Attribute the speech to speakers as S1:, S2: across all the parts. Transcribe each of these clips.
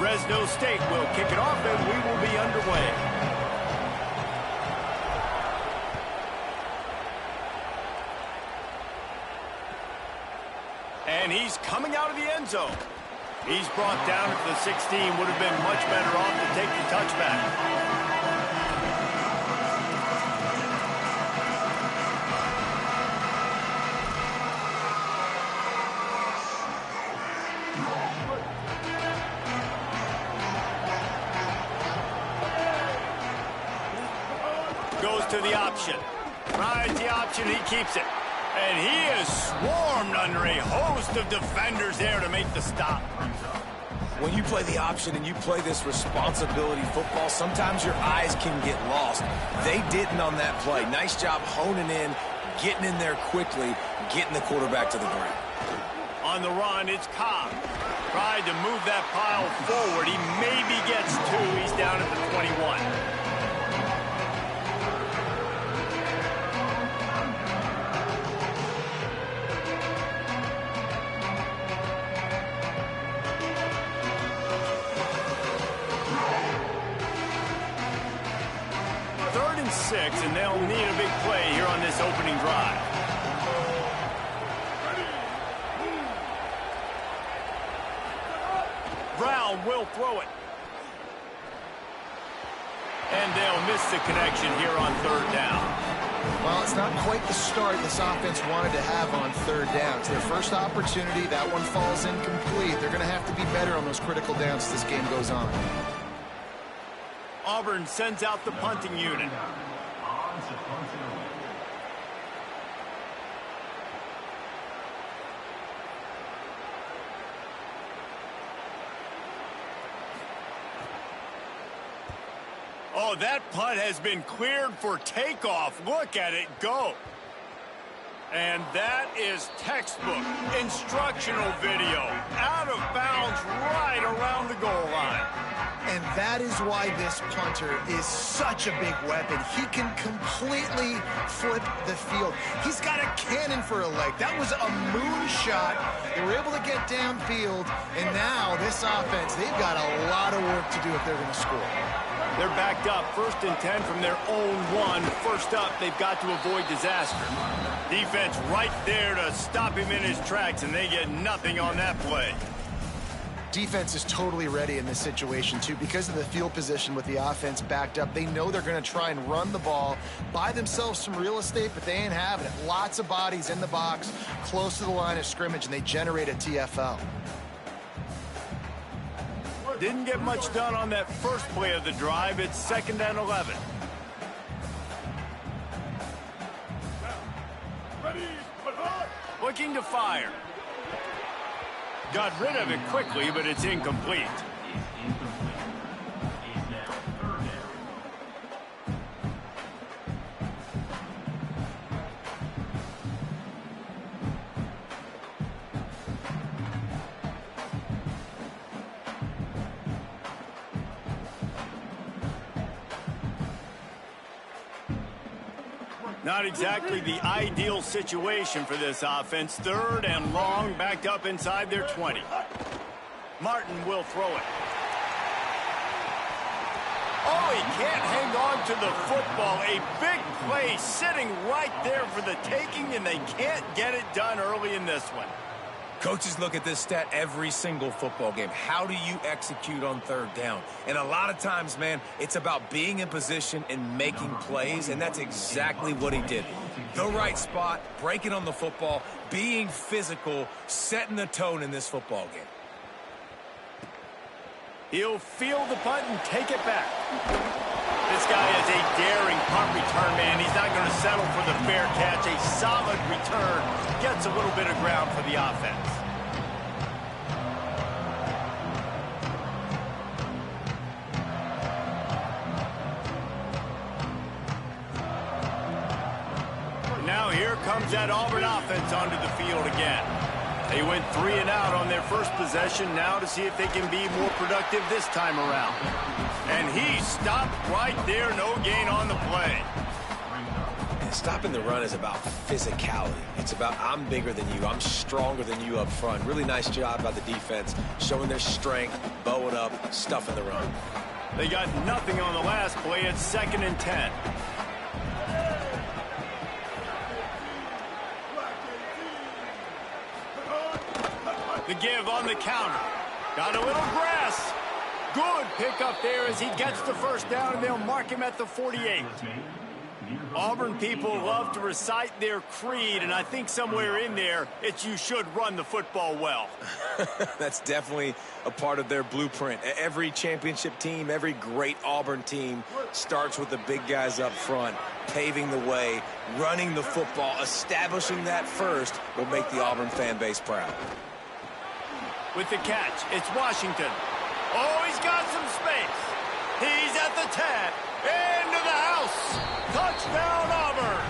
S1: Fresno State will kick it off, and we will be underway. And he's coming out of the end zone. He's brought down at the 16. Would have been much better off to take the touchback. Goes to the option. Rides the option, he keeps it. And he is swarmed under a host of defenders there to make the stop.
S2: When you play the option and you play this responsibility football, sometimes your eyes can get lost. They didn't on that play. Nice job honing in, getting in there quickly, getting the quarterback to the ground.
S1: On the run, it's Cobb. Tried to move that pile forward. He maybe gets two. He's down at the 21. And they'll need a big play here on this opening drive. Brown will throw it. And they'll miss the connection here on third down.
S3: Well, it's not quite the start this offense wanted to have on third down. It's their first opportunity. That one falls incomplete. They're going to have to be better on those critical downs as this game goes on.
S1: Auburn sends out the punting unit. Oh, that punt has been cleared for takeoff. Look at it go. And that is textbook instructional video. Out of bounds right around the goal line.
S3: And that is why this punter is such a big weapon. He can completely flip the field. He's got a cannon for a leg. That was a moonshot. They were able to get downfield, and now this offense, they've got a lot of work to do if they're going to score.
S1: They're backed up, 1st and 10 from their own 1. First up, they've got to avoid disaster. Defense right there to stop him in his tracks, and they get nothing on that play.
S3: Defense is totally ready in this situation, too. Because of the field position with the offense backed up, they know they're going to try and run the ball, buy themselves some real estate, but they ain't having it. Lots of bodies in the box, close to the line of scrimmage, and they generate a TFL.
S1: Didn't get much done on that first play of the drive. It's 2nd and 11. Looking to fire. Got rid of it quickly, but it's incomplete. Not exactly the ideal situation for this offense. 3rd and long, backed up inside their 20. Martin will throw it. Oh, he can't hang on to the football. A big play sitting right there for the taking, and they can't get it done early in this one.
S2: Coaches look at this stat every single football game. How do you execute on 3rd down? And a lot of times, man, it's about being in position and making plays, and that's exactly what he did. The right spot, breaking on the football, being physical, setting the tone in this football game.
S1: He'll field the punt and take it back. This guy is a daring punt return man. He's not going to settle for the fair catch. A solid return. Gets a little bit of ground for the offense. Now here comes that Auburn offense onto the field again. They went 3 and out on their first possession. Now to see if they can be more productive this time around. And he stopped right there. No gain on the play.
S2: Stopping the run is about physicality. It's about I'm bigger than you, I'm stronger than you up front. Really nice job by the defense, showing their strength, bowing up, stuffing the run.
S1: They got nothing on the last play. It's 2nd and 10. The give on the counter. Got a little grass. Good pickup there as he gets the first down, and they'll mark him at the 48. Auburn people love to recite their creed, and I think somewhere in there, it's you should run the football well.
S2: That's definitely a part of their blueprint. Every championship team, every great Auburn team starts with the big guys up front, paving the way, running the football. Establishing that first will make the Auburn fan base proud.
S1: With the catch, it's Washington. Oh, he's got some space. He's at the 10. Into the house. Touchdown, Auburn.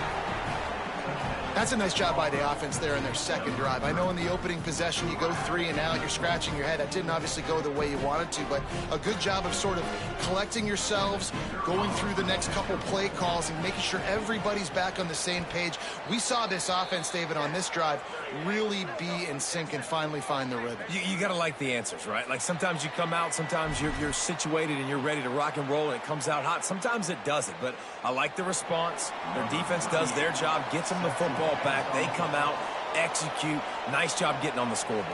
S3: That's a nice job by the offense there in their second drive. I know in the opening possession you go 3 and out, you're scratching your head. That didn't obviously go the way you wanted to, but a good job of sort of collecting yourselves, going through the next couple play calls and making sure everybody's back on the same page. We saw this offense, David, on this drive really be in sync and finally find the rhythm.
S2: You got to like the answers, right? Like sometimes you come out, sometimes you're situated and you're ready to rock and roll and it comes out hot. Sometimes it doesn't, but I like the response. Their defense does their job, gets them the football back. They come out, execute. Nice job getting on the scoreboard.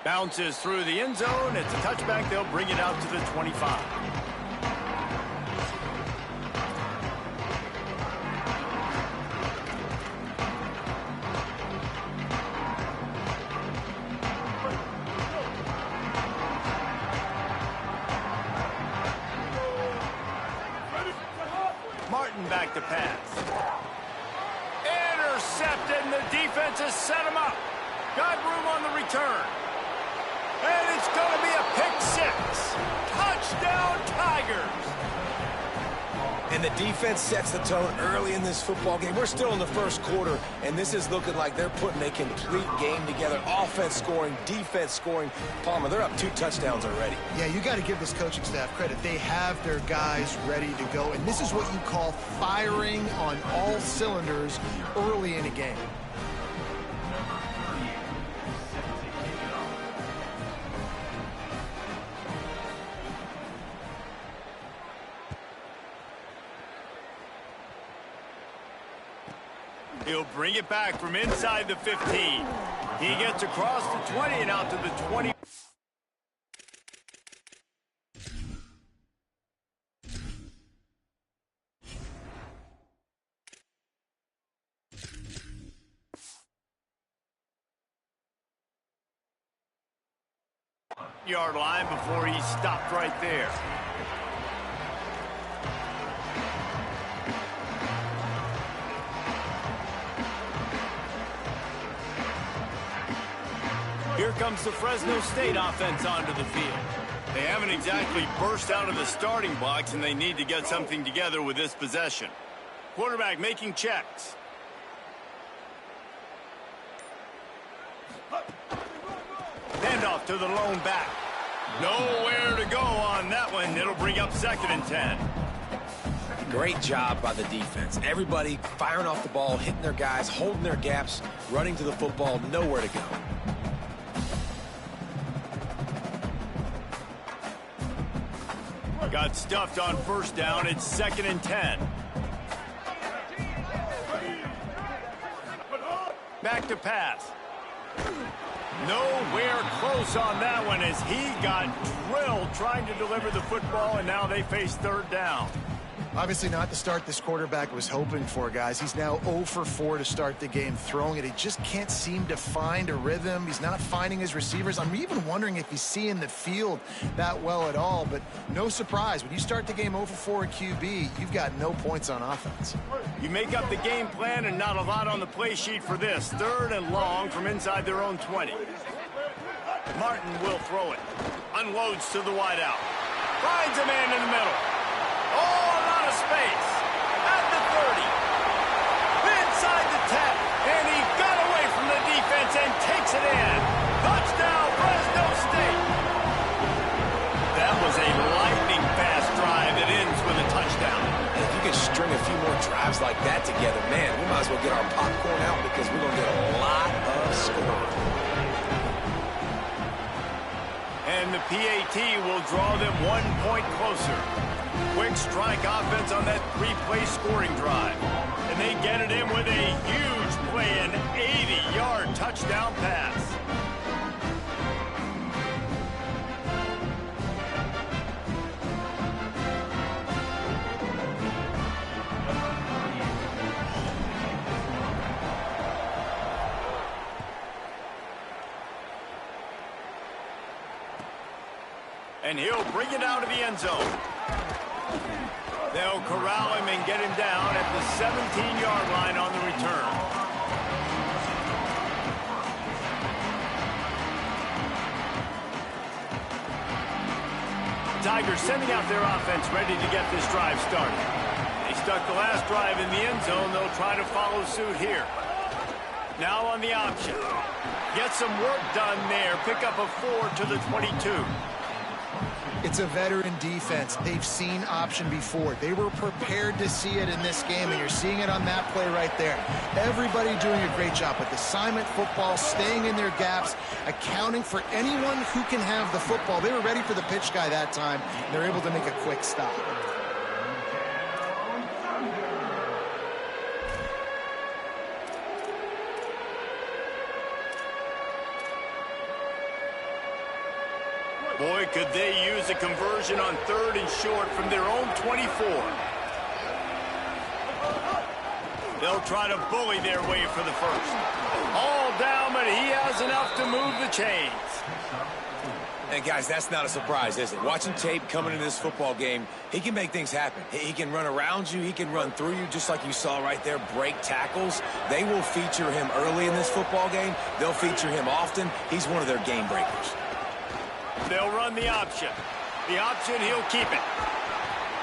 S1: Bounces through the end zone. It's a touchback. They'll bring it out to the 25. Back to pass. Intercepted, and the defense has set him up. Got room on the return. And it's going to be a pick 6. Touchdown, Tigers.
S2: And the defense sets the tone early in this football game. We're still in the first quarter, and this is looking like they're putting a complete game together. Offense scoring, defense scoring. Palmer, they're up 2 touchdowns already.
S3: Yeah, you got to give this coaching staff credit. They have their guys ready to go, and this is what you call firing on all cylinders early in a game.
S1: He'll bring it back from inside the 15. He gets across the 20 and out to the 20. Yard line before he stopped right there. Here comes the Fresno State offense onto the field. They haven't exactly burst out of the starting blocks, and they need to get something together with this possession. Quarterback making checks. Handoff to the lone back. Nowhere to go on that one. It'll bring up 2nd and 10.
S2: Great job by the defense. Everybody firing off the ball, hitting their guys, holding their gaps, running to the football, nowhere to go.
S1: Got stuffed on first down. It's 2nd and 10. Back to pass. Nowhere close on that one as he got drilled trying to deliver the football, and now they face 3rd down.
S3: Obviously not the start this quarterback was hoping for, guys. He's now 0 for 4 to start the game throwing it. He just can't seem to find a rhythm. He's not finding his receivers. I'm even wondering if he's seeing the field that well at all, but no surprise. When you start the game 0 for 4 at QB, you've got no points on offense.
S1: You make up the game plan and not a lot on the play sheet for this. 3rd and long from inside their own 20. Martin will throw it. Unloads to the wideout. Finds a man in the middle. Oh, a lot of space. At the 30. Inside the 10. And he got away from the defense and takes it in. Touchdown, Fresno State. the PAT will draw them 1 point closer. Quick strike offense on that 3-play scoring drive. And they get it in with a huge play, an 80-yard touchdown pass. And he'll bring it out of the end zone. They'll corral him and get him down at the 17-yard line on the return. Tigers sending out their offense ready to get this drive started. They stuck the last drive in the end zone. They'll try to follow suit here. Now on the option. Get some work done there. Pick up a 4 to the 22.
S3: It's a veteran defense. They've seen option before. They were prepared to see it in this game, and you're seeing it on that play right there. Everybody doing a great job with assignment football, staying in their gaps, accounting for anyone who can have the football. They were ready for the pitch guy that time, and they're able to make a quick stop.
S1: Boy, could they use a conversion on 3rd and short from their own 24. They'll try to bully their way for the first. All down, but he has enough to move the chains.
S2: And guys, that's not a surprise, is it? Watching tape coming into this football game, he can make things happen. He can run around you. He can run through you, just like you saw right there, break tackles. They will feature him early in this football game. They'll feature him often. He's one of their game breakers.
S1: They'll run the option. The option, he'll keep it.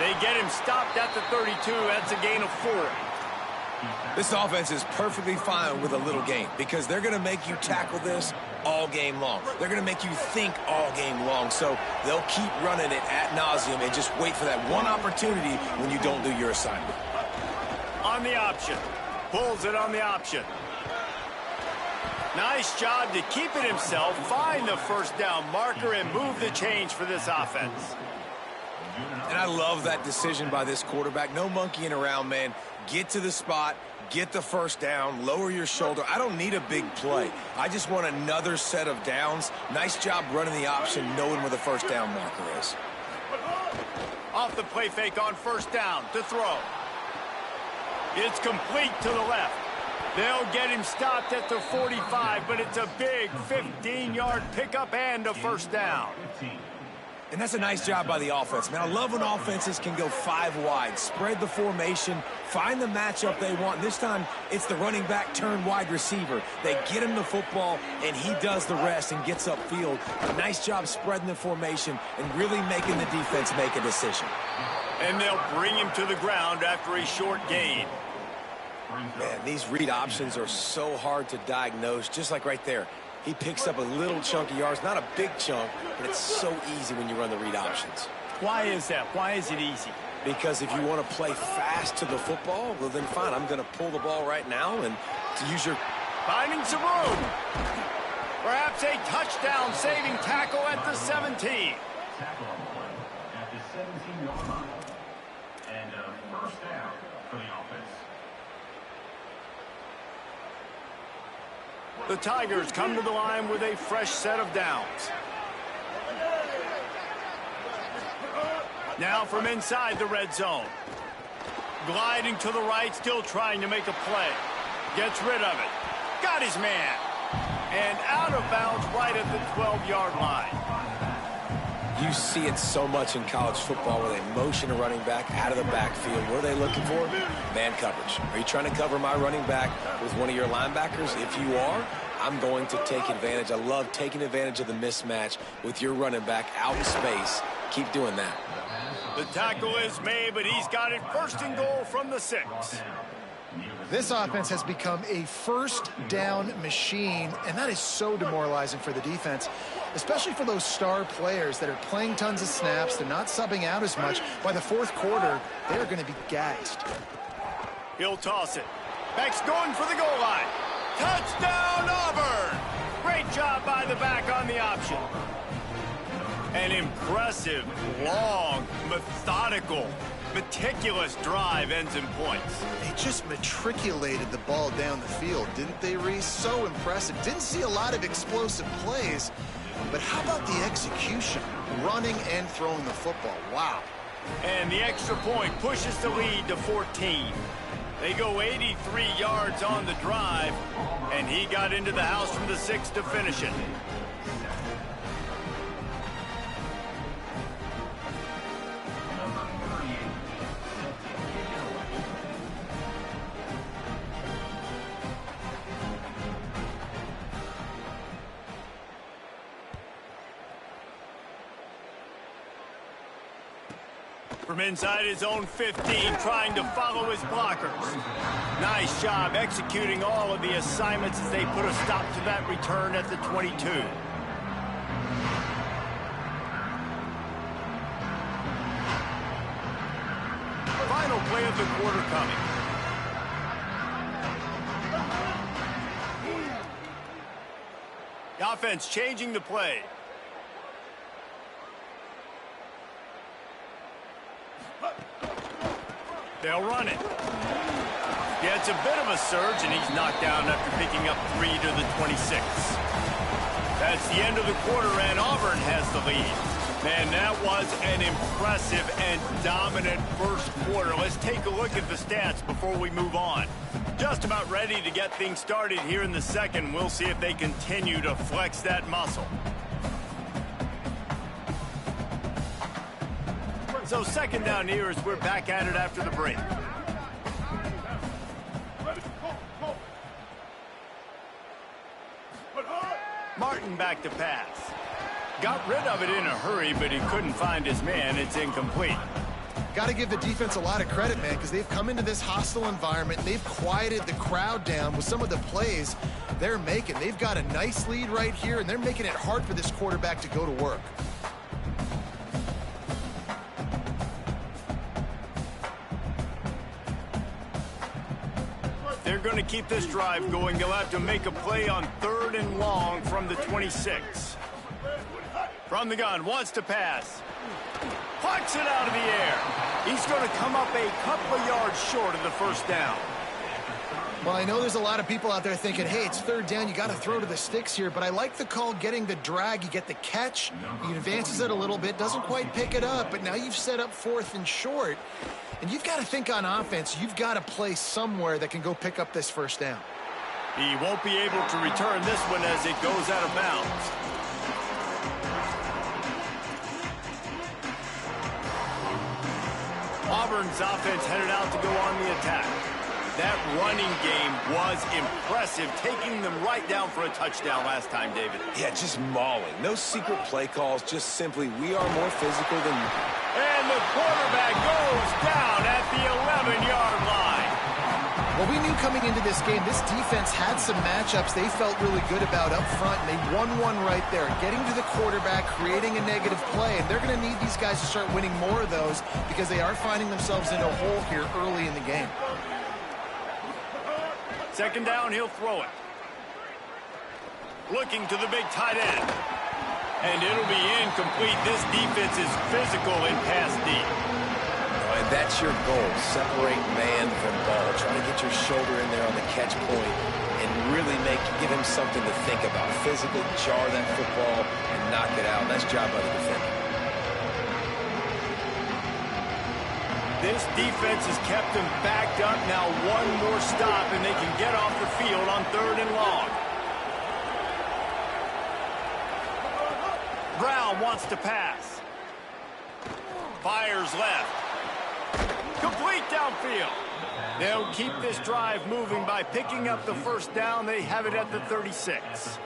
S1: They get him stopped at the 32. That's a gain of 4.
S2: This offense is perfectly fine with a little game because they're going to make you tackle this all game long. They're going to make you think all game long. So they'll keep running it ad nauseum and just wait for that one opportunity when you don't do your assignment.
S1: On the option. Pulls it on the option. Nice job to keep it himself, find the first down marker, and move the change for this offense.
S2: And I love that decision by this quarterback. No monkeying around, man. Get to the spot, get the first down, lower your shoulder. I don't need a big play. I just want another set of downs. Nice job running the option, knowing where the first down marker is.
S1: Off the play fake on first down to throw. It's complete to the left. They'll get him stopped at the 45, but it's a big 15-yard pickup and a first down.
S2: And that's a nice job by the offense, man. I love when offenses can go 5 wide, spread the formation, find the matchup they want. This time, it's the running back turned wide receiver. They get him the football, and he does the rest and gets upfield. A nice job spreading the formation and really making the defense make a decision.
S1: And they'll bring him to the ground after a short gain.
S2: Man, these read options are so hard to diagnose, just like right there. He picks up a little chunk of yards, not a big chunk, but it's so easy when you run the read options.
S1: Why is that? Why is it easy?
S2: Because if you want to play fast to the football, well then fine, I'm going to pull the ball right now and to use your...
S1: Finding some room. Perhaps a touchdown saving tackle at the 17.
S4: Tackle at the 17-yard line. And a first down for the offense.
S1: The Tigers come to the line with a fresh set of downs. Now from inside the red zone. Gliding to the right, still trying to make a play. Gets rid of it. Got his man. And out of bounds right at the 12-yard line.
S2: You see it so much in college football where they motion a running back out of the backfield. What are they looking for? Man coverage. Are you trying to cover my running back with one of your linebackers? If you are, I'm going to take advantage. I love taking advantage of the mismatch with your running back out in space. Keep doing that.
S1: The tackle is made, but he's got it first and goal from the 6.
S3: This offense has become a first down machine, and that is so demoralizing for the defense, especially for those star players that are playing tons of snaps. They're not subbing out as much. By the fourth quarter, they're going to be gassed.
S1: He'll toss it. Back's going for the goal line. Touchdown, Auburn! Great job by the back on the option. An impressive, long, methodical, meticulous drive ends in points.
S3: They just matriculated the ball down the field, didn't they, Reese? So impressive. Didn't see a lot of explosive plays, but how about the execution? Running and throwing the football. Wow.
S1: And the extra point pushes the lead to 14. They go 83 yards on the drive, and he got into the house from the 6 to finish it. From inside his own 15, trying to follow his blockers. Nice job executing all of the assignments as they put a stop to that return at the 22. Final play of the quarter coming. The offense changing the play. They'll run it. Yeah, it's a bit of a surge, and he's knocked down after picking up 3 to the 26. That's the end of the quarter, and Auburn has the lead. Man, that was an impressive and dominant first quarter. Let's take a look at the stats before we move on. Just about ready to get things started here in the second. We'll see if they continue to flex that muscle. So second down here as we're back at it after the break. Martin back to pass. Got rid of it in a hurry, but he couldn't find his man. It's incomplete.
S3: Got to give the defense a lot of credit, man, because they've come into this hostile environment. They've quieted the crowd down with some of the plays they're making. They've got a nice lead right here, and they're making it hard for this quarterback to go to work.
S1: They're going to keep this drive going. They'll have to make a play on 3rd and long from the 26. From the gun, wants to pass. Plucks it out of the air. He's going to come up a couple of yards short of the first down.
S3: Well, I know there's a lot of people out there thinking, hey, it's 3rd down, you got to throw to the sticks here, but I like the call getting the drag. You get the catch, he advances it a little bit, doesn't quite pick it up, but now you've set up 4th and short. And you've got to think on offense, you've got to play somewhere that can go pick up this first down.
S1: He won't be able to return this one as it goes out of bounds. Auburn's offense headed out to go on the attack. That running game was impressive, taking them right down for a touchdown last time, David.
S2: Yeah, just mauling. No secret play calls, just simply we are more physical than you.
S1: And the quarterback goes down at the 11-yard line.
S3: Well, we knew coming into this game, this defense had some matchups they felt really good about up front, and they won one right there, getting to the quarterback, creating a negative play, and they're going to need these guys to start winning more of those because they are finding themselves in a hole here early in the game.
S1: Second down, he'll throw it. Looking to the big tight end. And it'll be incomplete. This defense is physical in pass deep.
S2: And that's your goal. Separate man from ball. Try to get your shoulder in there on the catch point and really give him something to think about. Physically jar that football and knock it out. Nice job by the defender.
S1: This defense has kept them backed up. Now one more stop, and they can get off the field on 3rd and long. Brown wants to pass. Fires left. Complete downfield. They'll keep this drive moving by picking up the first down. They have it at the 36.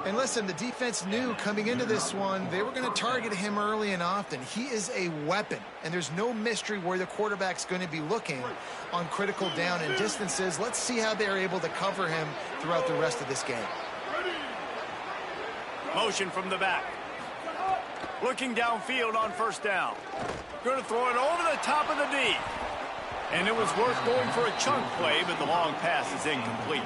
S3: And listen, the defense knew coming into this one, they were going to target him early and often. He is a weapon, and there's no mystery where the quarterback's going to be looking on critical down and distances. Let's see how they're able to cover him throughout the rest of this game.
S1: Motion from the back. Looking downfield on first down. Going to throw it over the top of the D. And it was worth going for a chunk play, but the long pass is incomplete.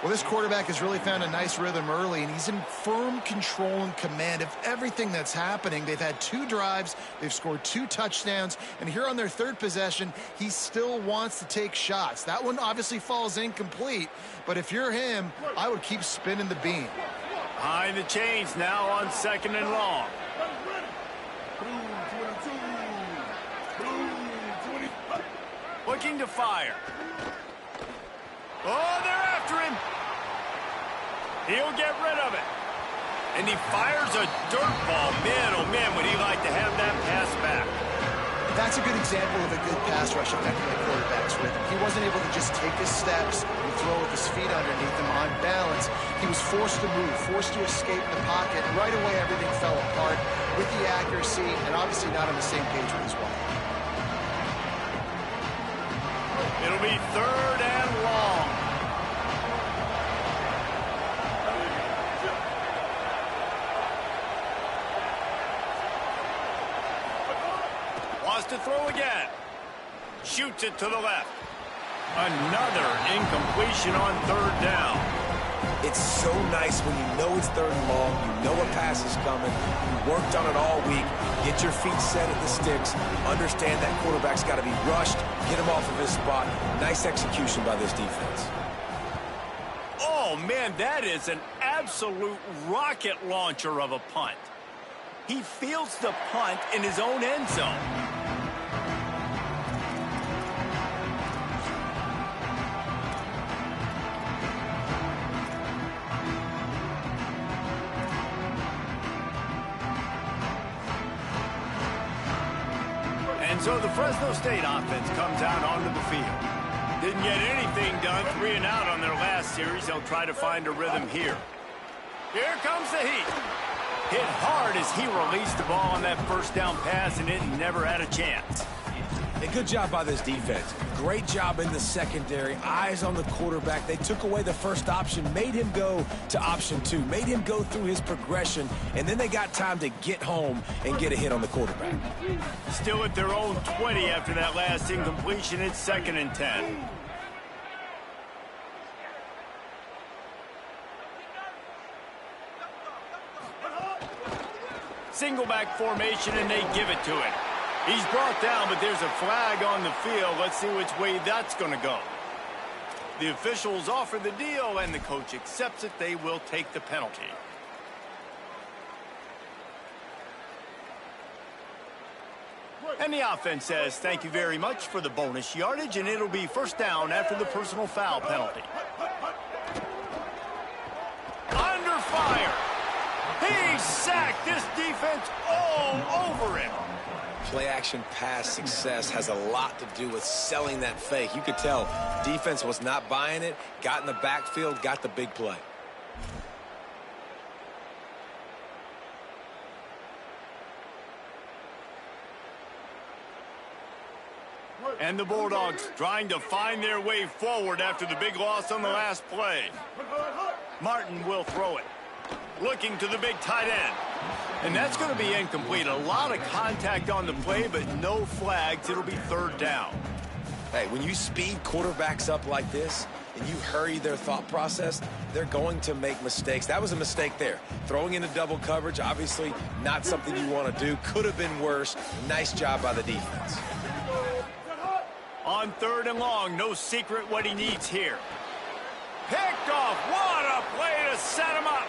S3: Well, this quarterback has really found a nice rhythm early, and he's in firm control and command of everything that's happening. They've had 2 drives, they've scored 2 touchdowns, and here on their 3rd possession, he still wants to take shots. That one obviously falls incomplete, but if you're him, I would keep spinning the beam.
S1: Behind the chains now on 2nd and long. Looking to fire. Oh, they're after him. He'll get rid of it. And he fires a dirt ball. Man, oh man, would he like to have that pass back.
S3: That's a good example of a good pass rush affecting the quarterback's rhythm. He wasn't able to just take his steps and throw with his feet underneath him on balance. He was forced to move, forced to escape the pocket. Right away, everything fell apart with the accuracy and obviously not on the same page with his wife.
S1: It'll be 3rd and long. Wants to throw again. Shoots it to the left. Another incompletion on 3rd down.
S2: It's so nice when you know it's 3rd and long, you know a pass is coming, you worked on it all week, get your feet set at the sticks, understand that quarterback's got to be rushed, get him off of his spot. Nice execution by this defense.
S1: Oh, man, that is an absolute rocket launcher of a punt. He fields the punt in his own end zone. And so the Fresno State offense comes out onto the field. Didn't get anything done, 3 and out on their last series. They'll try to find a rhythm here. Here comes the heat. Hit hard as he released the ball on that 1st down pass, and it never had a chance.
S2: A good job by this defense. Great job in the secondary. Eyes on the quarterback. They took away the first option, made him go to option 2, made him go through his progression, and then they got time to get home and get a hit on the quarterback.
S1: Still at their own 20 after that last incompletion. It's 2nd and 10. Single back formation, and they give it to him. He's brought down, but there's a flag on the field. Let's see which way that's going to go. The officials offer the deal, and the coach accepts it. They will take the penalty. And the offense says, thank you very much for the bonus yardage, and it'll be 1st down after the personal foul penalty. Under fire. He sacked this defense all over him.
S2: Play-action pass success has a lot to do with selling that fake. You could tell defense was not buying it, got in the backfield, got the big play.
S1: And the Bulldogs trying to find their way forward after the big loss on the last play. Martin will throw it. Looking to the big tight end. And that's going to be incomplete. A lot of contact on the play, but no flags. It'll be 3rd down.
S2: Hey, when you speed quarterbacks up like this and you hurry their thought process, they're going to make mistakes. That was a mistake there. Throwing into double coverage, obviously not something you want to do. Could have been worse. Nice job by the defense.
S1: On 3rd and long, no secret what he needs here. Picked off. What a play to set him up.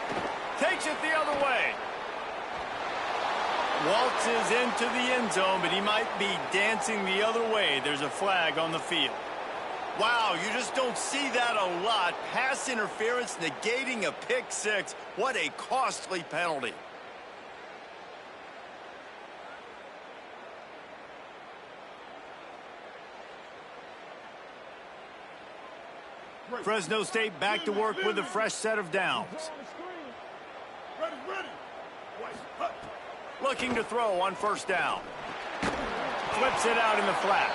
S1: Takes it the other way. Waltzes into the end zone, but he might be dancing the other way. There's a flag on the field. Wow, you just don't see that a lot. Pass interference negating a pick 6. What a costly penalty. Fresno State back to work with a fresh set of downs. Looking to throw on 1st down. Flips it out in the flat.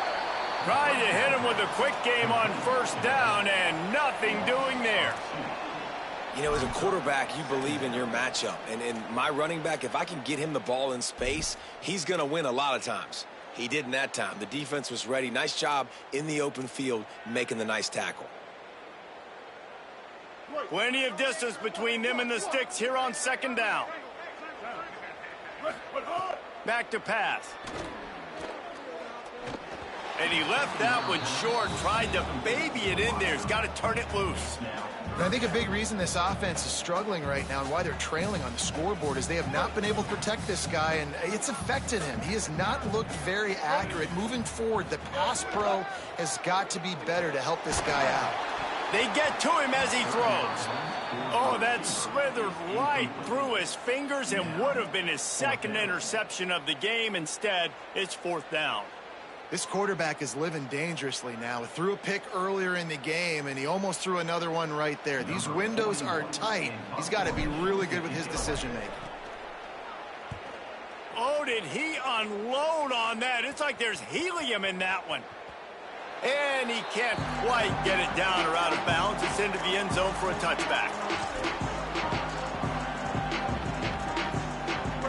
S1: Tried to hit him with a quick game on 1st down, and nothing doing there.
S2: You know, as a quarterback, you believe in your matchup. And my running back, if I can get him the ball in space, he's going to win a lot of times. He didn't that time. The defense was ready. Nice job in the open field making the nice tackle.
S1: Plenty of distance between them and the sticks here on second down. Back to pass. And he left that one short, tried to baby it in there. He's got to turn it loose.
S3: And I think a big reason this offense is struggling right now and why they're trailing on the scoreboard is they have not been able to protect this guy, and it's affected him. He has not looked very accurate. Moving forward, the pass pro has got to be better to help this guy out.
S1: They get to him as he throws. Oh, that slithered right through his fingers and would have been his second interception of the game. Instead, it's fourth down.
S3: This quarterback is living dangerously now. He threw a pick earlier in the game, and he almost threw another one right there. These windows are tight. He's got to be really good with his decision-making.
S1: Oh, did he unload on that? It's like there's helium in that one. And he can't quite get it down or out of bounds. It's into the end zone for a touchback.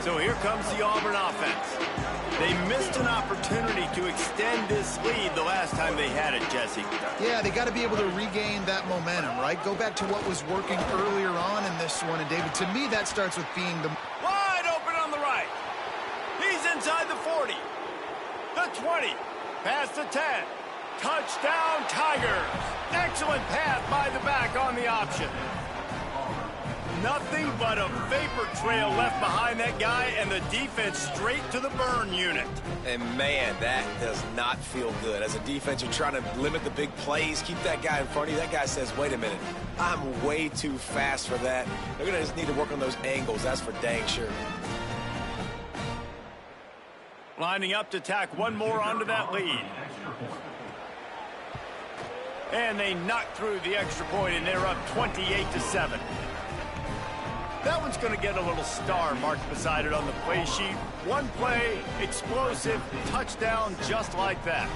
S1: So here comes the Auburn offense. They missed an opportunity to extend this lead the last time they had it, Jesse.
S3: Yeah, they got to be able to regain that momentum, right? Go back to what was working earlier on in this one. And, David, to me, that starts with being the...
S1: Wide open on the right. He's inside the 40. The 20. Past the 10. Touchdown, Tigers. Excellent pass by the back on the option. Nothing but a vapor trail left behind that guy, and the defense straight to the burn unit.
S2: And, man, that does not feel good. As a defense, you're trying to limit the big plays, keep that guy in front of you. That guy says, wait a minute, I'm way too fast for that. They're going to just need to work on those angles. That's for dang sure.
S1: Lining up to tack one more onto that lead. And they knock through the extra point, and they're up 28-7. That one's going to get a little star marked beside it on the play sheet. One play, explosive, touchdown, just like that.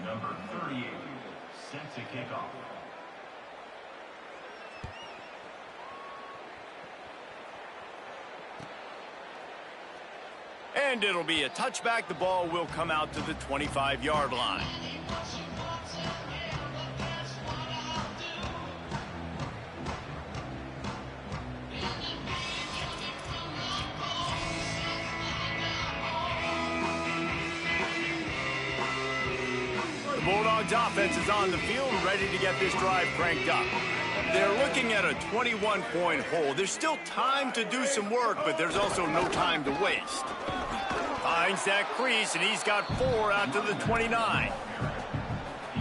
S4: Number 38, set to kick off.
S1: And it'll be a touchback. The ball will come out to the 25-yard line. The Bulldogs offense is on the field, ready to get this drive cranked up. They're looking at a 21-point hole. There's still time to do some work, but there's also no time to waste. Finds that crease, and he's got 4 out to the 29.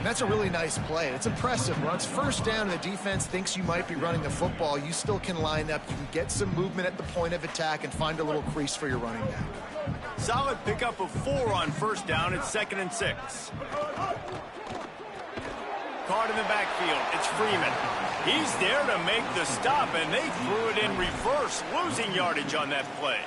S3: That's a really nice play. It's impressive. When it's first down and the defense thinks you might be running the football, you still can line up. You can get some movement at the point of attack and find a little crease for your running back.
S1: Solid pickup of 4 on first down. It's 2nd and 6. Caught in the backfield. It's Freeman. He's there to make the stop, and they threw it in reverse, losing yardage on that play.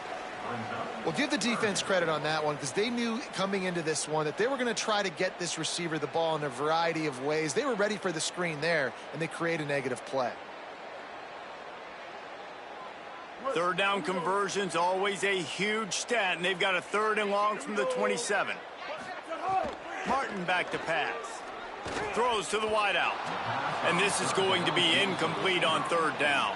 S3: Well, give the defense credit on that one because they knew coming into this one that they were going to try to get this receiver the ball in a variety of ways. They were ready for the screen there, and they create a negative play.
S1: Third down conversion's always a huge stat, and they've got a 3rd and long from the 27. Martin back to pass. Throws to the wideout. And this is going to be incomplete on 3rd down.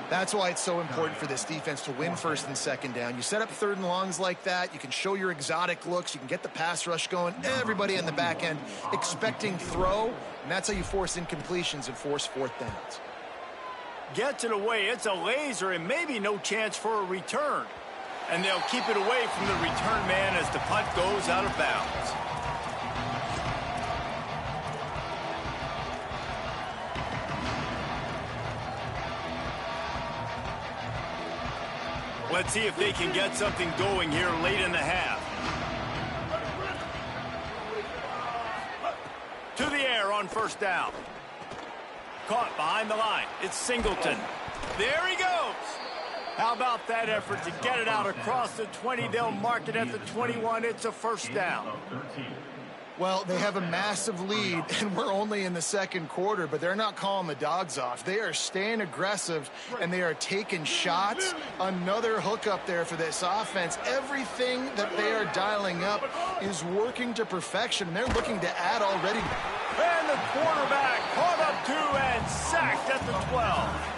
S3: That's why it's so important for this defense to win 1st and 2nd down. You set up 3rd and longs like that. You can show your exotic looks. You can get the pass rush going. Everybody in the back end expecting throw. And that's how you force incompletions and force 4th downs.
S1: Gets it away. It's a laser and maybe no chance for a return. And they'll keep it away from the return man as the punt goes out of bounds. Let's see if they can get something going here late in the half. To the air on 1st down. Caught behind the line. It's Singleton. There he goes. How about that effort to get it out across the 20? They'll mark it at the 21. It's a 1st down.
S3: Well, they have a massive lead, and we're only in the second quarter, but they're not calling the dogs off. They are staying aggressive, and they are taking shots. Another hookup there for this offense. Everything that they are dialing up is working to perfection. They're looking to add already.
S1: And the quarterback caught up to and sacked at the 12.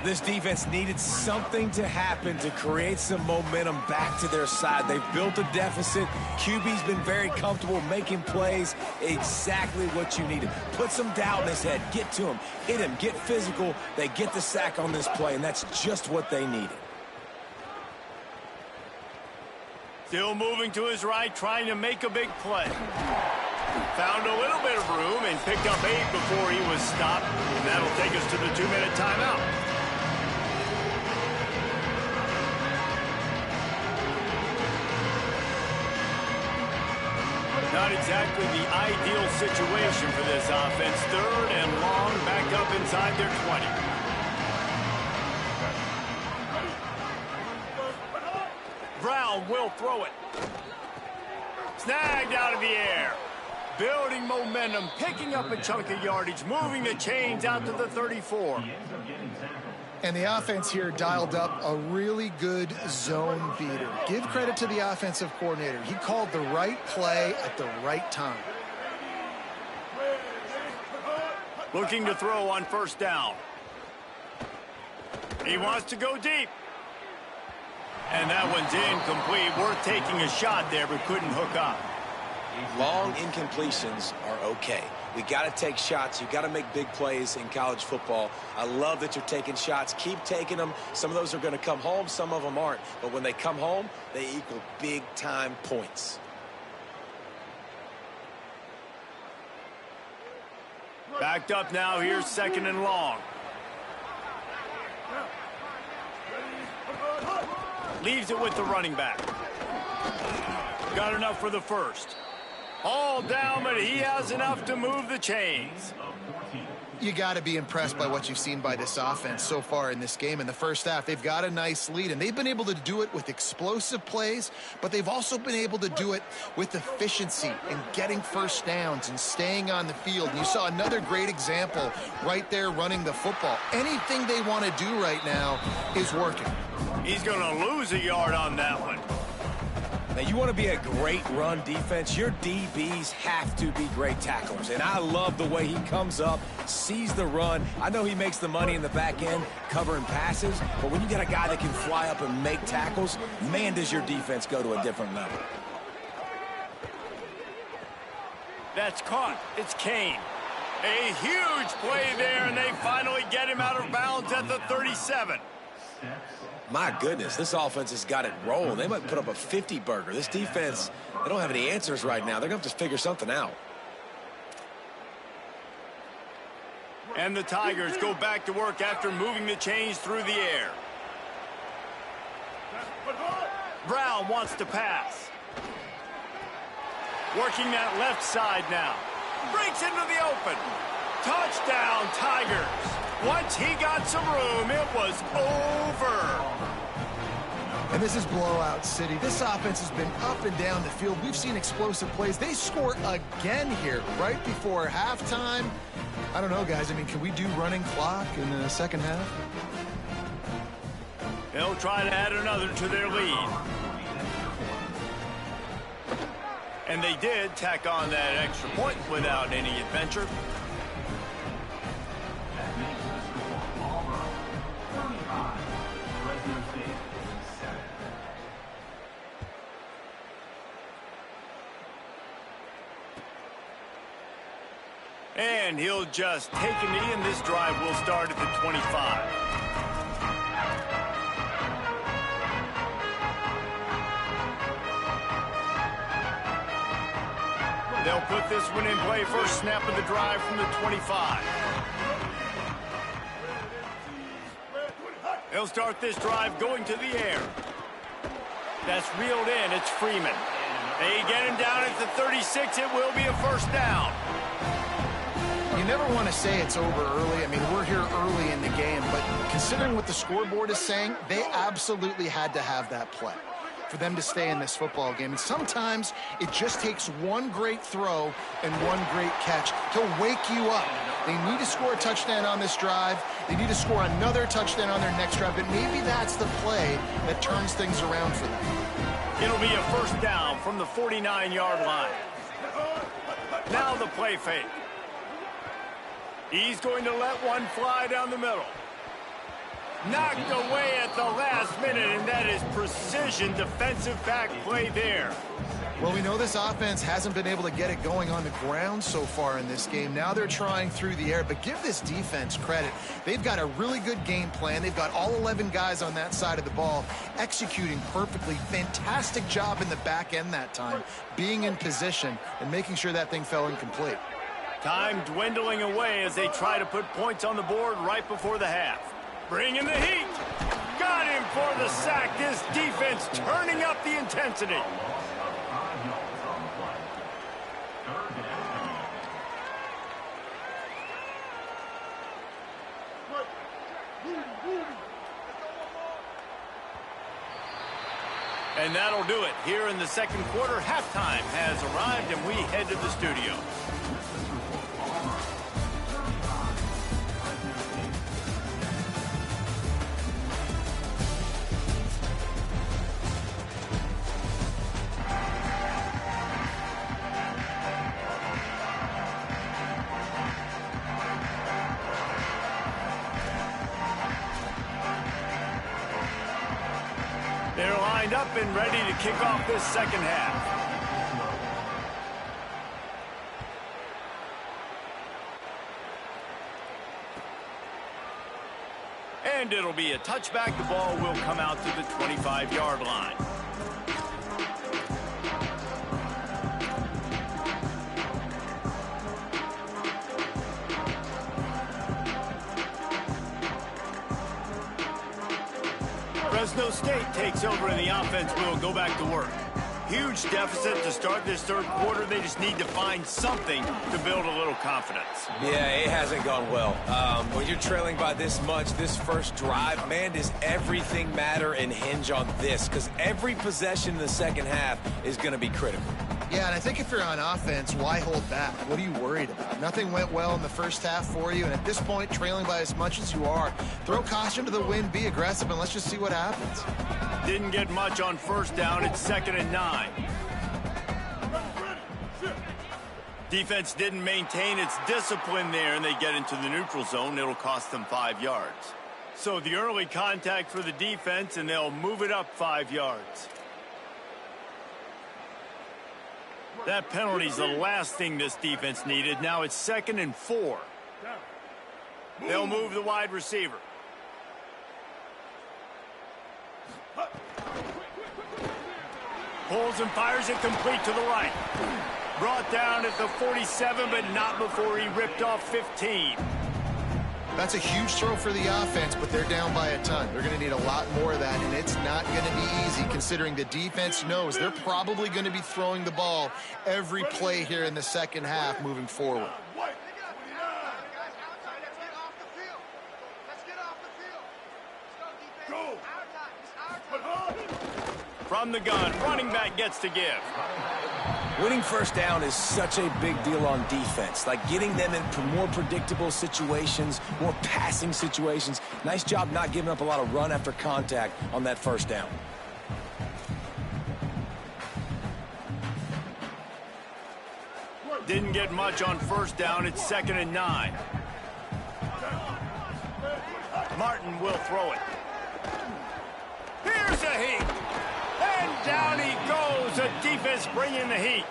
S2: This defense needed something to happen to create some momentum back to their side. They've built a deficit. QB's been very comfortable making plays. Exactly what you needed. Put some doubt in his head. Get to him. Hit him. Get physical. They get the sack on this play, and that's just what they needed.
S1: Still moving to his right, trying to make a big play. Found a little bit of room and picked up 8 before he was stopped. And that'll take us to the 2-minute timeout. Not exactly the ideal situation for this offense. 3rd and long, back up inside their 20. Brown will throw it. Snagged out of the air. Building momentum, picking up a chunk of yardage, moving the chains out to the 34.
S3: And the offense here dialed up a really good zone beater. Give credit to the offensive coordinator. He called the right play at the right time.
S1: Looking to throw on 1st down. He wants to go deep. And that one's incomplete. Worth taking a shot there, but couldn't hook up.
S2: Long incompletions are okay. We got to take shots. You got to make big plays in college football. I love that you're taking shots. Keep taking them. Some of those are going to come home. Some of them aren't. But when they come home, they equal big-time points.
S1: Backed up now. Here's 2nd and long. Leaves it with the running back. Got enough for the 1st. All down, but he has enough to move the chains.
S3: You got to be impressed by what you've seen by this offense so far in this game. In the first half, they've got a nice lead, and they've been able to do it with explosive plays, but they've also been able to do it with efficiency and getting 1st downs and staying on the field. And you saw another great example right there running the football. Anything they want to do right now is working.
S1: He's going to lose a yard on that one.
S2: Now, you want to be a great run defense, your DBs have to be great tacklers. And I love the way he comes up, sees the run. I know he makes the money in the back end covering passes, but when you got a guy that can fly up and make tackles, man, does your defense go to a different level.
S1: That's caught. It's Kane. A huge play there, and they finally get him out of bounds at the 37.
S2: My goodness, this offense has got it rolling. They might put up a 50-burger. This defense, they don't have any answers right now. They're going to have to figure something out.
S1: And the Tigers go back to work after moving the chains through the air. Brown wants to pass. Working that left side now. Breaks into the open. Touchdown, Tigers. Once he got some room, it was over.
S3: And this is blowout city. This offense has been up and down the field. We've seen explosive plays. They score again here right before halftime. I don't know, guys. I mean, can we do running clock in the second half?
S1: They'll try to add another to their lead. And they did tack on that extra point without any adventure. And he'll just take a knee, and this drive will start at the 25. They'll put this one in play. First snap of the drive from the 25. They'll start this drive going to the air. That's reeled in. It's Freeman. They get him down at the 36. It will be a first down.
S3: You never want to say it's over early. I mean, we're here early in the game, but considering what the scoreboard is saying, they absolutely had to have that play. for them to stay in this football game. And sometimes it just takes one great throw and one great catch to wake you up. They need to score a touchdown on this drive. They need to score another touchdown on their next drive, but maybe that's the play that turns things around for them.
S1: It'll be a first down from the 49-yard line. Now the play fake. He's going to let one fly down the middle. Knocked away at the last minute, and that is precision defensive back play there.
S3: Well, we know this offense hasn't been able to get it going on the ground so far in this game. Now they're trying through the air, but give this defense credit. They've got a really good game plan. They've got all 11 guys on that side of the ball executing perfectly. Fantastic job in the back end that time, being in position and making sure that thing fell incomplete.
S1: Time dwindling away as they try to put points on the board right before the half. Bringing the heat. Got him for the sack. This defense turning up the intensity. And that'll do it. Here in the second quarter, halftime has arrived, and we head to the studio. They're lined up and ready to kick off this second half. And it'll be a touchback. The ball will come out to the 25-yard line. Fresno State takes over and the offense will go back to work. Huge deficit to start this third quarter. They just need to find something to build a little confidence.
S2: Yeah, it hasn't gone well. When you're trailing by this much, this first drive, man, does everything matter and hinge on this? Because every possession in the second half is going to be critical.
S3: Yeah, and I think if you're on offense, why hold back? What are you worried about? Nothing went well in the first half for you, and at this point, trailing by as much as you are, throw caution to the wind, be aggressive, and let's just see what happens.
S1: Didn't get much on first down. It's 2nd and 9. Defense didn't maintain its discipline there, and they get into the neutral zone. It'll cost them 5 yards. So the early contact for the defense, and they'll move it up 5 yards. That penalty's the last thing this defense needed. Now it's 2nd and 4. They'll move the wide receiver. Pulls and fires it complete to the right. Brought down at the 47, but not before he ripped off 15.
S3: That's a huge throw for the offense, but they're down by a ton. They're going to need a lot more of that, and it's not going to be easy considering the defense knows they're probably going to be throwing the ball every play here in the second half moving forward.
S1: From the gun, running back gets to give.
S2: Winning first down is such a big deal on defense, like getting them in more predictable situations, more passing situations. Nice job not giving up a lot of run after contact on that first down.
S1: Didn't get much on first down. It's 2nd and 9. Martin will throw it. Here's a heat. And down he goes. The defense bringing the heat.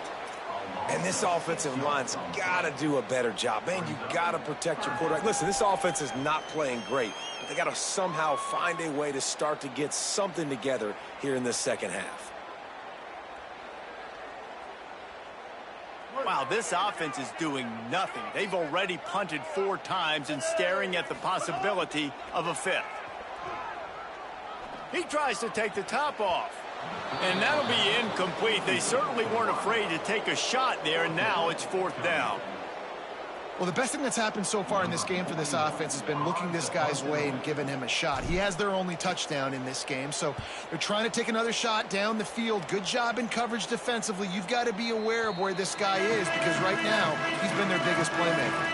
S2: And this offensive line's got to do a better job. Man, you got to protect your quarterback. Listen, this offense is not playing great, but they got to somehow find a way to start to get something together here in the second half.
S1: Wow, this offense is doing nothing. They've already punted 4 times and staring at the possibility of a 5th. He tries to take the top off. And that'll be incomplete. They certainly weren't afraid to take a shot there, and now it's 4th down.
S3: Well, the best thing that's happened so far in this game for this offense has been looking this guy's way and giving him a shot. He has their only touchdown in this game, so they're trying to take another shot down the field. Good job in coverage defensively. You've got to be aware of where this guy is because right now he's been their biggest playmaker.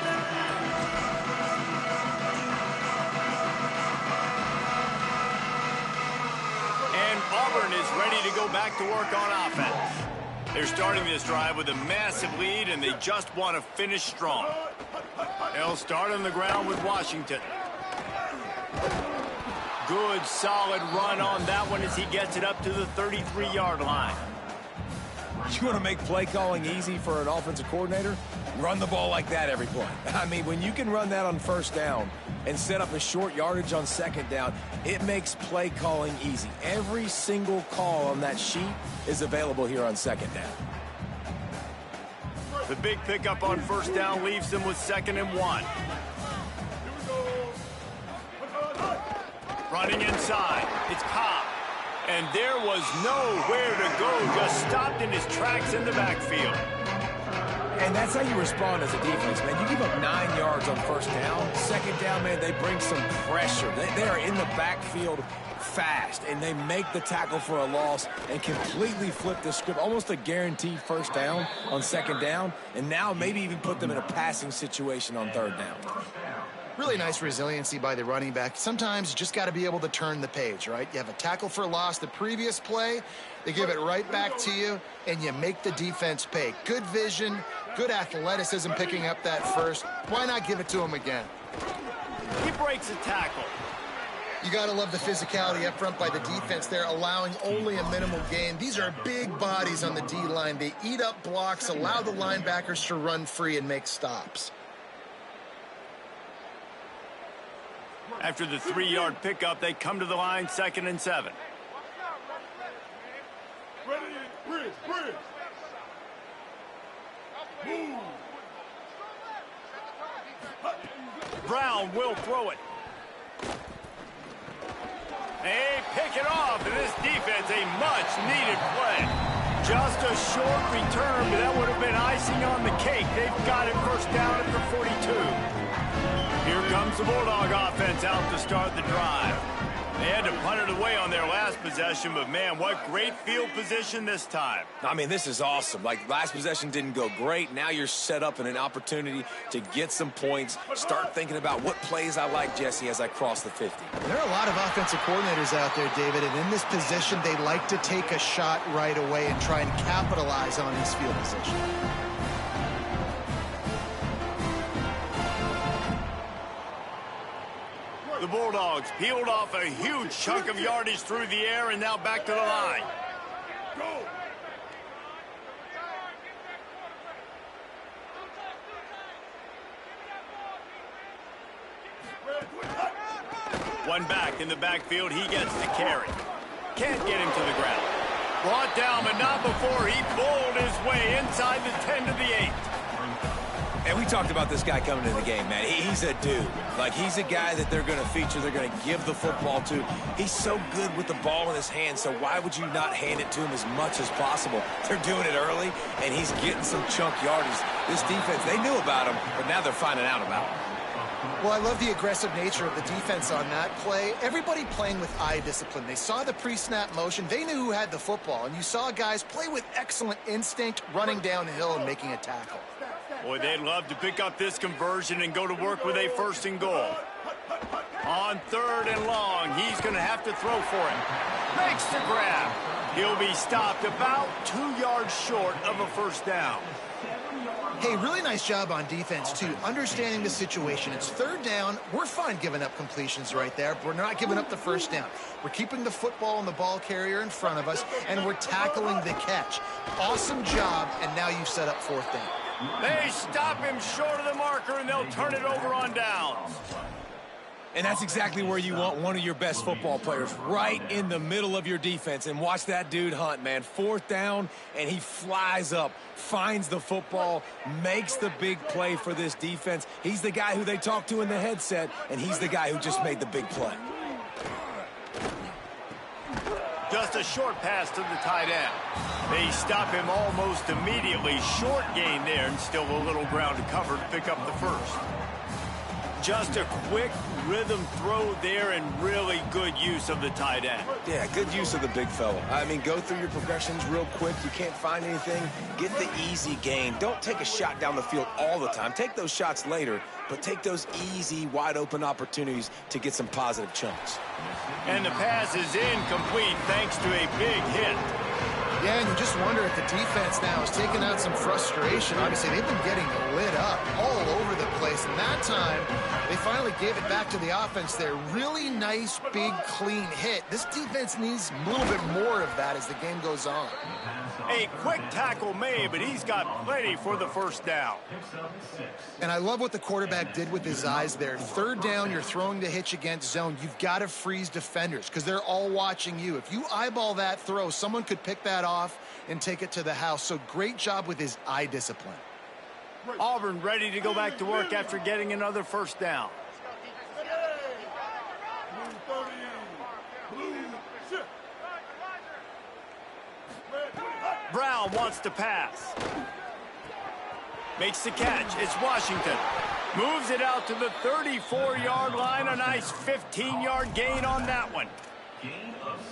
S1: And Auburn is ready to go back to work on offense. They're starting this drive with a massive lead, and they just want to finish strong. They'll start on the ground with Washington. Good, solid run on that one as he gets it up to the 33-yard line.
S2: You want to make play calling easy for an offensive coordinator? Run the ball like that every play. I mean, when you can run that on first down and set up a short yardage on second down, it makes play calling easy. Every single call on that sheet is available here on second down.
S1: The big pickup on first down leaves them with 2nd and 1. Running inside, it's Cobb. And there was nowhere to go, just stopped in his tracks in the backfield.
S2: And that's how you respond as a defense, man. You give up 9 yards on first down. Second down, man, they bring some pressure. They are in the backfield fast, and they make the tackle for a loss and completely flip the script. Almost a guaranteed first down on second down, and now maybe even put them in a passing situation on third down.
S3: Really nice resiliency by the running back. Sometimes you just got to be able to turn the page, right? You have a tackle for loss the previous play, they give it right back to you, and you make the defense pay. Good vision, good athleticism picking up that first. Why not give it to him again?
S1: He breaks a tackle.
S3: You got to love the physicality up front by the defense there, allowing only a minimal gain. These are big bodies on the D-line. They eat up blocks, allow the linebackers to run free and make stops.
S1: After the 3-yard pickup, they come to the line, 2nd and 7. Brown will throw it. They pick it off, and this defense, a much-needed play. Just a short return, but that would have been icing on the cake. They've got it first down at the 42. Here comes the Bulldog offense out to start the drive. They had to punt it away on their last possession, but, man, what great field position this time.
S2: I mean, this is awesome. Like, last possession didn't go great. Now you're set up in an opportunity to get some points. Start thinking about what plays I like, Jesse, as I cross the 50.
S3: There are a lot of offensive coordinators out there, David, and in this position, they like to take a shot right away and try and capitalize on his field position.
S1: The Bulldogs peeled off a huge chunk of yardage through the air and now back to the line. Go! One back in the backfield, he gets the carry. Can't get him to the ground. Brought down, but not before he bowled his way inside the 10 to the 8.
S2: And we talked about this guy coming into the game, man. He's a dude. Like, he's a guy that they're going to feature, they're going to give the football to. He's so good with the ball in his hand, so why would you not hand it to him as much as possible? They're doing it early, and he's getting some chunk yardage. This defense, they knew about him, but now they're finding out about him.
S3: Well, I love the aggressive nature of the defense on that play. Everybody playing with eye discipline. They saw the pre-snap motion. They knew who had the football, and you saw guys play with excellent instinct, running downhill and making a tackle.
S1: Boy, they'd love to pick up this conversion and go to work with a 1st and goal. On 3rd and long, he's going to have to throw for it. Makes the grab. He'll be stopped about 2 yards short of a first down.
S3: Hey, really nice job on defense, too, understanding the situation. It's 3rd down. We're fine giving up completions right there. We're not giving up the first down. We're keeping the football and the ball carrier in front of us, and we're tackling the catch. Awesome job, and now you've set up 4th down.
S1: They stop him short of the marker, and they'll turn it over on downs.
S2: And that's exactly where you want one of your best football players, right in the middle of your defense. And watch that dude hunt, man. 4th down, and he flies up, finds the football, makes the big play for this defense. He's the guy who they talk to in the headset, and he's the guy who just made the big play.
S1: Just a short pass to the tight end. They stop him almost immediately. Short gain there, and still a little ground to cover to pick up the first. Just a quick rhythm throw there and really good use of the tight end.
S2: Yeah, good use of the big fella. I mean, go through your progressions real quick. You can't find anything. Get the easy gain. Don't take a shot down the field all the time. Take those shots later, but take those easy, wide-open opportunities to get some positive chunks.
S1: And the pass is incomplete thanks to a big hit.
S3: Yeah, and you just wonder if the defense now is taking out some frustration. Obviously, they've been getting lit up all over the place. And that time, they finally gave it back to the offense there. Really nice, big, clean hit. This defense needs a little bit more of that as the game goes on.
S1: A quick tackle made, but he's got plenty for the first down.
S3: And I love what the quarterback did with his eyes there. Third down, you're throwing the hitch against zone. You've got to freeze defenders because they're all watching you. If you eyeball that throw, someone could pick that off and take it to the house. So great job with his eye discipline.
S1: Auburn ready to go back to work after getting another first down. Brown wants to pass. Makes the catch. It's Washington. Moves it out to the 34-yard line. A nice 15-yard gain on that one.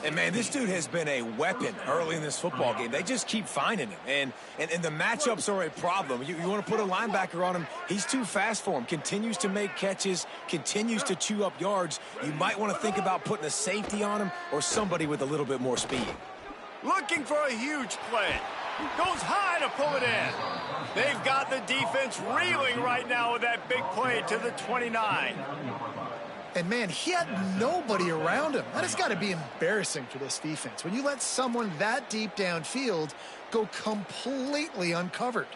S2: And, man, this dude has been a weapon early in this football game. They just keep finding him. And the matchups are a problem. You want to put a linebacker on him, he's too fast for him. Continues to make catches, continues to chew up yards. You might want to think about putting a safety on him or somebody with a little bit more speed.
S1: Looking for a huge play. Goes high to pull it in. They've got the defense reeling right now with that big play to the 29.
S3: And, man, he had nobody around him. That has got to be embarrassing for this defense. When you let someone that deep downfield go completely uncovered.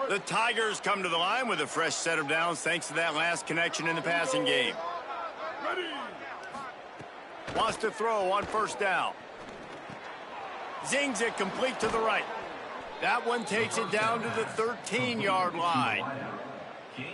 S1: The Tigers come to the line with a fresh set of downs thanks to that last connection in the passing game. Wants to throw on first down. Zings it complete to the right. That one takes it down to the 13-yard line.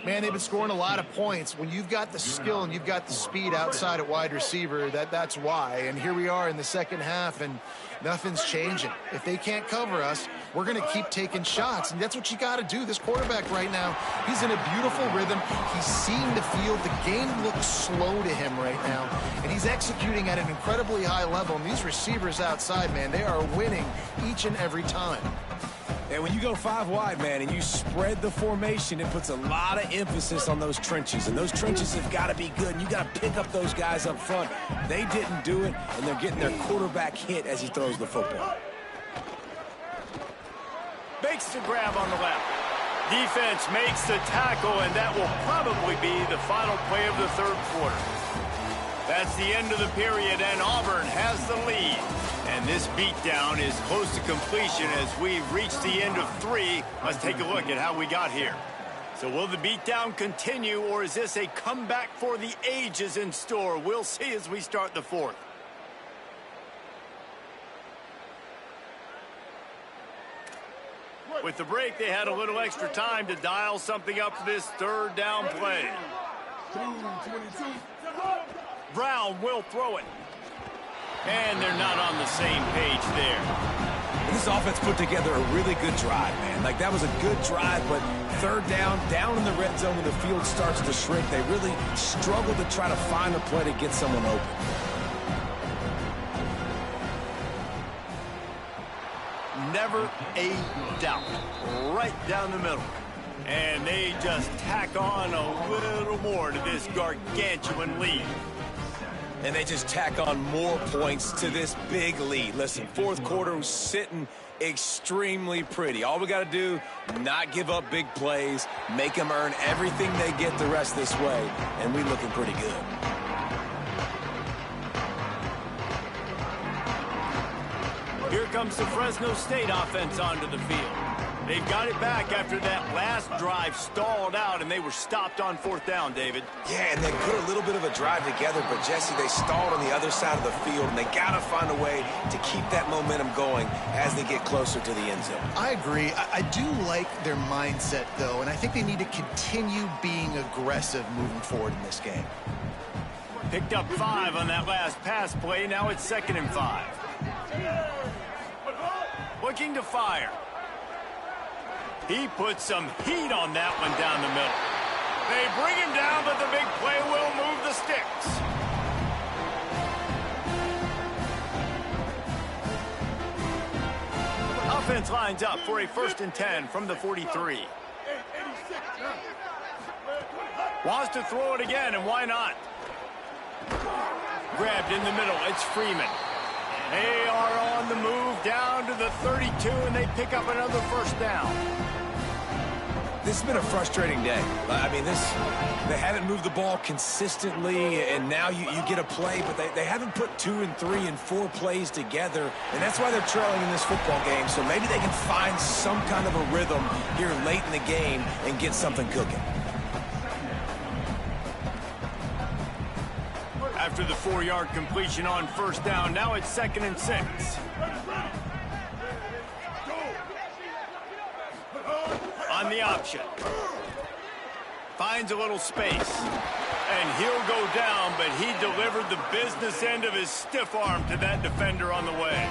S3: Man, they've been scoring a lot of points. When you've got the skill and you've got the speed outside at wide receiver, that's why. And here we are in the second half, and nothing's changing. If they can't cover us, we're going to keep taking shots, and that's what you got to do. This quarterback right now, he's in a beautiful rhythm. He's seeing the field. The game looks slow to him right now, and he's executing at an incredibly high level. And these receivers outside, man, they are winning each and every time.
S2: And when you go 5 wide, man, and you spread the formation, it puts a lot of emphasis on those trenches. And those trenches have got to be good. And you got to pick up those guys up front. They didn't do it, and they're getting their quarterback hit as he throws the football.
S1: Makes the grab on the left. Defense makes the tackle, and that will probably be the final play of the third quarter. That's the end of the period, and Auburn has the lead. And this beatdown is close to completion as we've reached the end of 3. Let's take a look at how we got here. So will the beatdown continue, or is this a comeback for the ages in store? We'll see as we start the fourth. With the break, they had a little extra time to dial something up for this third down play. Brown will throw it. And they're not on the same page there.
S2: This offense put together a really good drive, man. Like, that was a good drive, but third down in the red zone when the field starts to shrink, they really struggle to try to find a play to get someone open.
S1: Never a doubt. Right down the middle. And they just tack on a little more to this gargantuan lead.
S2: And they just tack on more points to this big lead. Listen, fourth quarter was sitting extremely pretty. All we got to do, not give up big plays, make them earn everything they get the rest this way, and we looking pretty good.
S1: Here comes the Fresno State offense onto the field. They've got it back after that last drive stalled out, and they were stopped on fourth down, David.
S2: Yeah, and they put a little bit of a drive together, but, Jesse, they stalled on the other side of the field, and they got to find a way to keep that momentum going as they get closer to the end zone.
S3: I agree. I do like their mindset, though, and I think they need to continue being aggressive moving forward in this game.
S1: Picked up 5 on that last pass play. Now it's 2nd and 5. Looking to fire. He put some heat on that one down the middle. They bring him down, but the big play will move the sticks. Offense lines up for a 1st and 10 from the 43. Wants to throw it again, and why not? Grabbed in the middle. It's Freeman. They are on the move down to the 32, and they pick up another 1st down.
S2: This has been a frustrating day. I mean, they haven't moved the ball consistently, and now you get a play, but they haven't put 2 and 3 and 4 plays together, and that's why they're trailing in this football game. So maybe they can find some kind of a rhythm here late in the game and get something cooking.
S1: After the 4-yard completion on 1st down, now it's 2nd and 6. On the option. Finds a little space. And he'll go down, but he delivered the business end of his stiff arm to that defender on the way.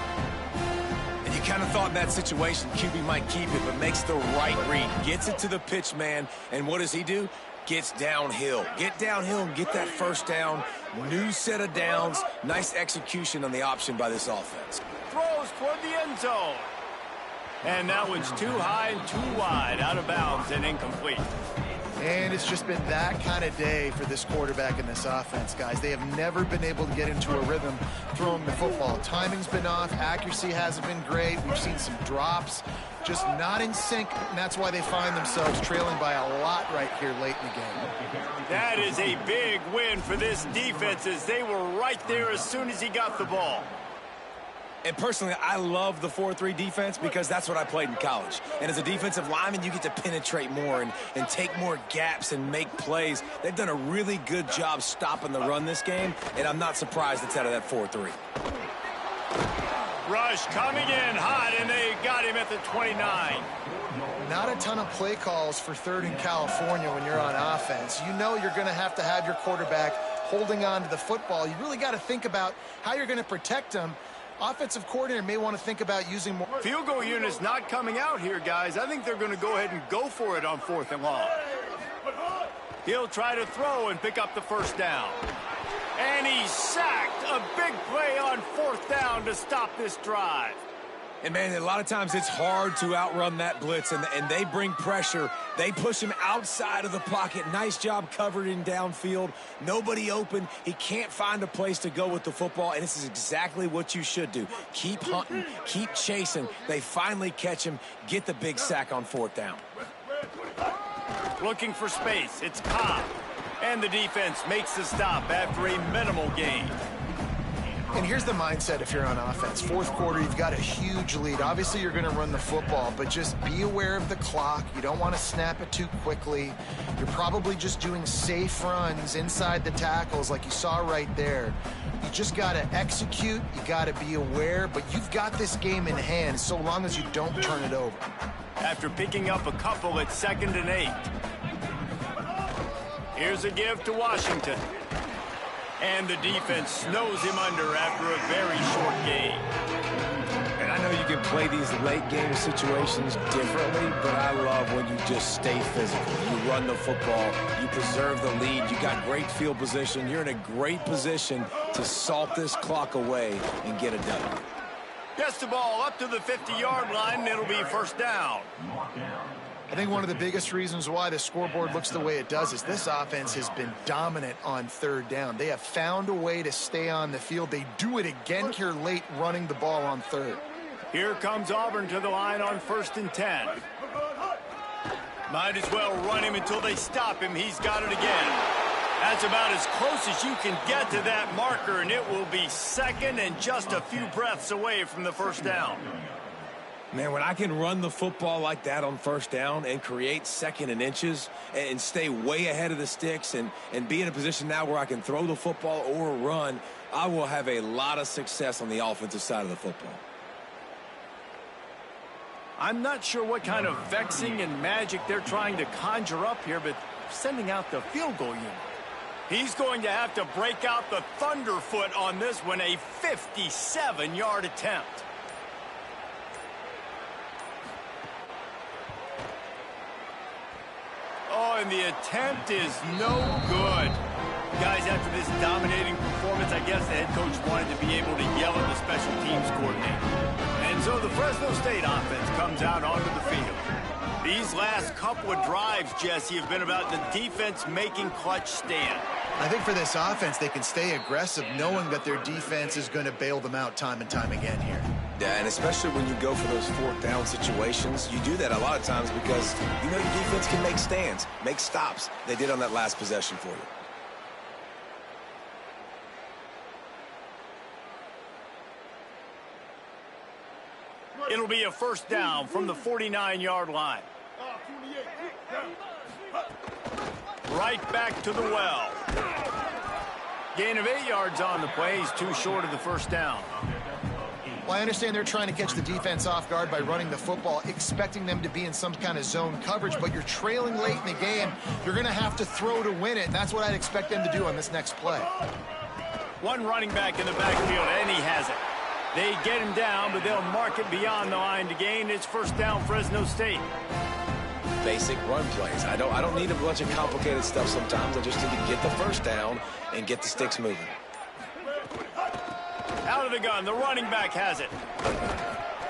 S2: And you kind of thought in that situation QB might keep it, but makes the right read. Gets it to the pitch man, and what does he do? Gets downhill. Get downhill and get that 1st down. New set of downs. Nice execution on the option by this offense.
S1: Throws toward the end zone. And that one's too high and too wide, out of bounds and incomplete.
S3: And it's just been that kind of day for this quarterback and this offense, guys. They have never been able to get into a rhythm throwing the football. Timing's been off. Accuracy hasn't been great. We've seen some drops. Just not in sync, and that's why they find themselves trailing by a lot right here late in the game.
S1: That is a big win for this defense, as they were right there as soon as he got the ball.
S2: And personally, I love the 4-3 defense because that's what I played in college. And as a defensive lineman, you get to penetrate more and take more gaps and make plays. They've done a really good job stopping the run this game, and I'm not surprised it's out of that 4-3.
S1: Rush coming in hot, and they got him at the 29.
S3: Not a ton of play calls for 3rd in California when you're on offense. You know you're going to have your quarterback holding on to the football. You really got to think about how you're going to protect him. Offensive coordinator may want to think about using more.
S1: Field goal unit's not coming out here, guys. I think they're going to go ahead and go for it on 4th and long. He'll try to throw and pick up the 1st down. And he's sacked. A big play on 4th down to stop this drive.
S2: And, man, a lot of times it's hard to outrun that blitz, and they bring pressure. They push him outside of the pocket. Nice job covered in downfield. Nobody open. He can't find a place to go with the football, and this is exactly what you should do. Keep hunting. Keep chasing. They finally catch him. Get the big sack on 4th down.
S1: Looking for space. It's Cobb. And the defense makes the stop after a minimal gain.
S3: And here's the mindset if you're on offense. 4th quarter, you've got a huge lead. Obviously, you're going to run the football, but just be aware of the clock. You don't want to snap it too quickly. You're probably just doing safe runs inside the tackles like you saw right there. You just got to execute. You got to be aware, but you've got this game in hand so long as you don't turn it over.
S1: After picking up a couple at 2nd and 8. Here's a give to Washington. And the defense snows him under after a very short game.
S2: And I know you can play these late game situations differently, but I love when you just stay physical. You run the football, you preserve the lead, you got great field position. You're in a great position to salt this clock away and get a W.
S1: Gets the ball up to the 50-yard line, and it'll be 1st down.
S3: I think one of the biggest reasons why the scoreboard looks the way it does is this offense has been dominant on 3rd down. They have found a way to stay on the field. They do it again here late, running the ball on 3rd.
S1: Here comes Auburn to the line on 1st and 10. Might as well run him until they stop him. He's got it again. That's about as close as you can get to that marker, and it will be 2nd and just a few breaths away from the 1st down.
S2: Man, when I can run the football like that on 1st down and create 2nd and inches and stay way ahead of the sticks and be in a position now where I can throw the football or run, I will have a lot of success on the offensive side of the football.
S1: I'm not sure what kind of vexing and magic they're trying to conjure up here, but sending out the field goal unit. He's going to have to break out the thunderfoot on this one, a 57-yard attempt. Oh, and the attempt is no good. Guys, after this dominating performance, I guess the head coach wanted to be able to yell at the special teams coordinator. And so the Fresno State offense comes out onto the field. These last couple of drives, Jesse, have been about the defense making clutch stand.
S3: I think for this offense, they can stay aggressive knowing that their defense is going to bail them out time and time again here.
S2: Yeah, and especially when you go for those fourth down situations, you do that a lot of times because you know your defense can make stands, make stops. They did on that last possession for you.
S1: It'll be a first down from the 49-yard line. Right back to the well. Gain of 8 yards on the play. He's too short of the first down.
S3: Well, I understand they're trying to catch the defense off guard by running the football, expecting them to be in some kind of zone coverage, but you're trailing late in the game. You're going to have to throw to win it, and that's what I'd expect them to do on this next play.
S1: One running back in the backfield, and he has it. They get him down, but they'll mark it beyond the line to gain. It's first down, Fresno State.
S2: Basic run plays. I don't need a bunch of complicated stuff sometimes. I just need to get the first down and get the sticks moving.
S1: Out of the gun, the running back has it.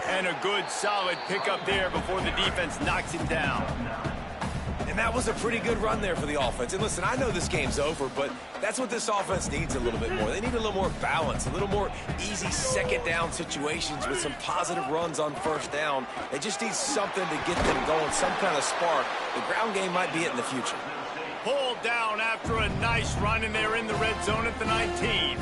S1: And a good, solid pickup there before the defense knocks him down.
S2: And that was a pretty good run there for the offense. And listen, I know this game's over, but that's what this offense needs a little bit more. They need a little more balance, a little more easy second down situations with some positive runs on first down. They just need something to get them going, some kind of spark. The ground game might be it in the future.
S1: Pulled down after a nice run, and they're in the red zone at the 19.